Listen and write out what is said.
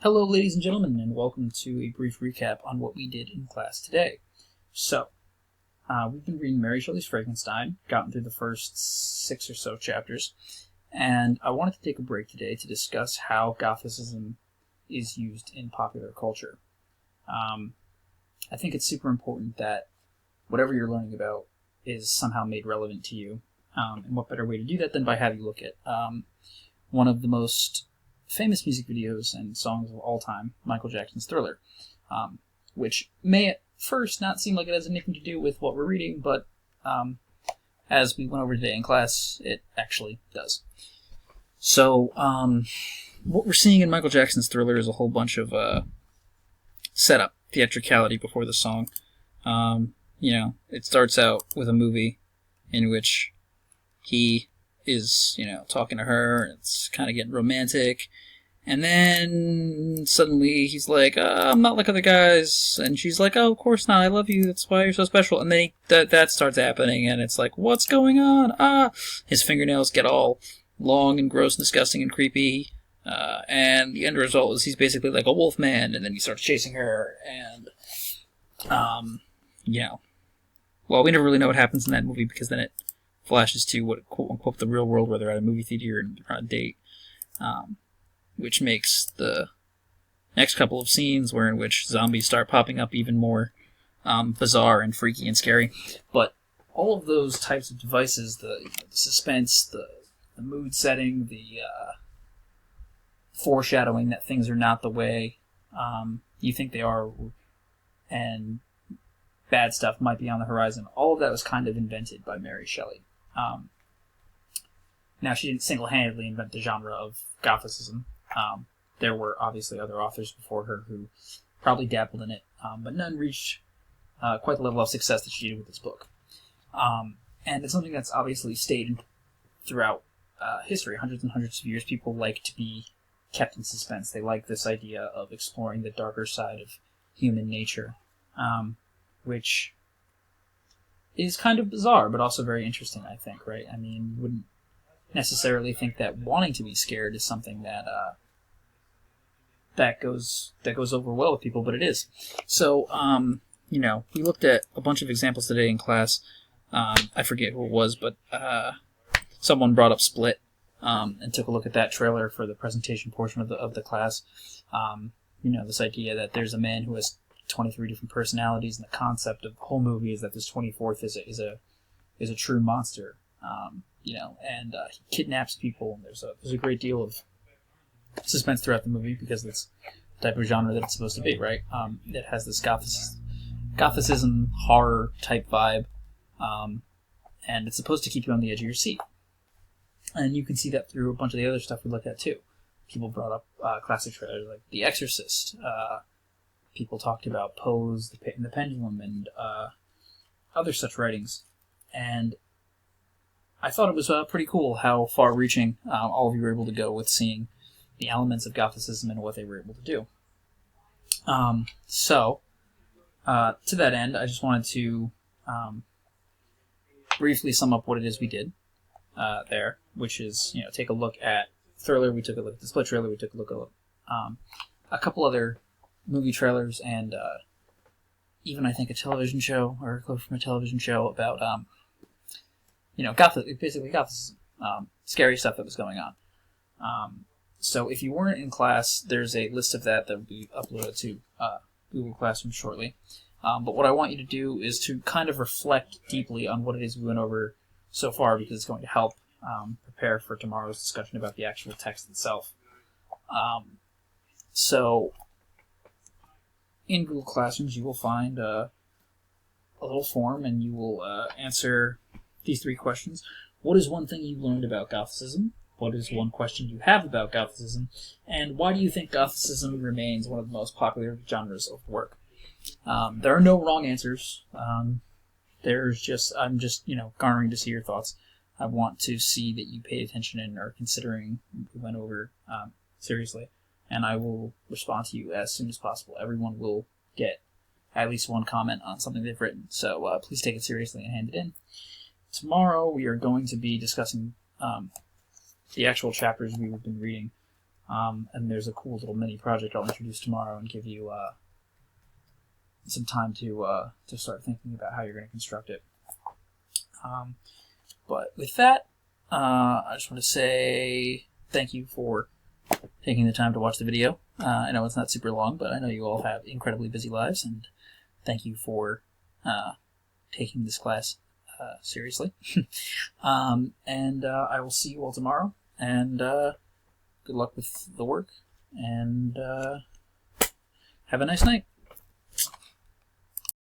Hello, ladies and gentlemen, and welcome to a brief recap on what we did in class today. So, we've been reading Mary Shelley's Frankenstein, gotten through the first 6 or so chapters, and I wanted to take a break today to discuss how Gothicism is used in popular culture. I think it's super important that whatever you're learning about is somehow made relevant to you, and what better way to do that than by having you look at one of the most famous music videos and songs of all time, Michael Jackson's Thriller, which may at first not seem like it has anything to do with what we're reading, but as we went over today in class, it actually does. So, what we're seeing in Michael Jackson's Thriller is a whole bunch of setup, theatricality before the song. It starts out with a movie in which he is, talking to her, and it's kind of getting romantic, and then suddenly he's like, I'm not like other guys, and she's like, oh, of course not, I love you, that's why you're so special, and then that starts happening, and it's like, what's going on? His fingernails get all long and gross and disgusting and creepy, and the end result is he's basically like a wolf man, and then he starts chasing her, and, well, we never really know what happens in that movie, because then it flashes to what quote-unquote the real world where they're at a movie theater and they're on a date, which makes the next couple of scenes in which zombies start popping up even more bizarre and freaky and scary. But all of those types of devices, the suspense, the mood setting, the foreshadowing that things are not the way you think they are, and bad stuff might be on the horizon, all of that was kind of invented by Mary Shelley. Now, she didn't single-handedly invent the genre of Gothicism. There were obviously other authors before her who probably dabbled in it, but none reached quite the level of success that she did with this book. And it's something that's obviously stayed throughout history. Hundreds and hundreds of years, people like to be kept in suspense. They like this idea of exploring the darker side of human nature, which is kind of bizarre, but also very interesting, I think, right? I mean, you wouldn't necessarily think that wanting to be scared is something that goes over well with people, but it is. So, we looked at a bunch of examples today in class. I forget who it was, but someone brought up Split, and took a look at that trailer for the presentation portion of the class. This idea that there's a man who has 23 different personalities, and the concept of the whole movie is that this 24th is a true monster, and he kidnaps people, and there's a great deal of suspense throughout the movie because it's the type of genre that it's supposed to be, right? It has this Gothicism horror type vibe, and it's supposed to keep you on the edge of your seat, and you can see that through a bunch of the other stuff we looked at too. People brought up classic trailers like The Exorcist. People talked about Poe's The Pit and the Pendulum and other such writings. And I thought it was pretty cool how far-reaching all of you were able to go with seeing the elements of Gothicism and what they were able to do. To that end, I just wanted to briefly sum up what it is we did there, which is, take a look at Thriller, we took a look at the Split trailer, we took a look at a couple other movie trailers, and even I think a television show, or a clip from a television show about basically Gothicism, scary stuff that was going on. So if you weren't in class, there's a list of that will be uploaded to Google Classroom shortly. But what I want you to do is to kind of reflect deeply on what it is we went over so far, because it's going to help prepare for tomorrow's discussion about the actual text itself. So in Google Classrooms, you will find a little form, and you will answer these 3 questions. What is one thing you learned about Gothicism? What is one question you have about Gothicism? And why do you think Gothicism remains one of the most popular genres of work? There are no wrong answers. I'm just garnering to see your thoughts. I want to see that you pay attention and are considering what we went over seriously. And I will respond to you as soon as possible. Everyone will get at least one comment on something they've written, so please take it seriously and hand it in. Tomorrow we are going to be discussing the actual chapters we've been reading And there's a cool little mini project I'll introduce tomorrow and give you some time to start thinking about how you're going to construct it. But with that, I just want to say thank you for taking the time to watch the video. I know it's not super long, but I know you all have incredibly busy lives, and thank you for taking this class seriously. And I will see you all tomorrow, and good luck with the work, and have a nice night.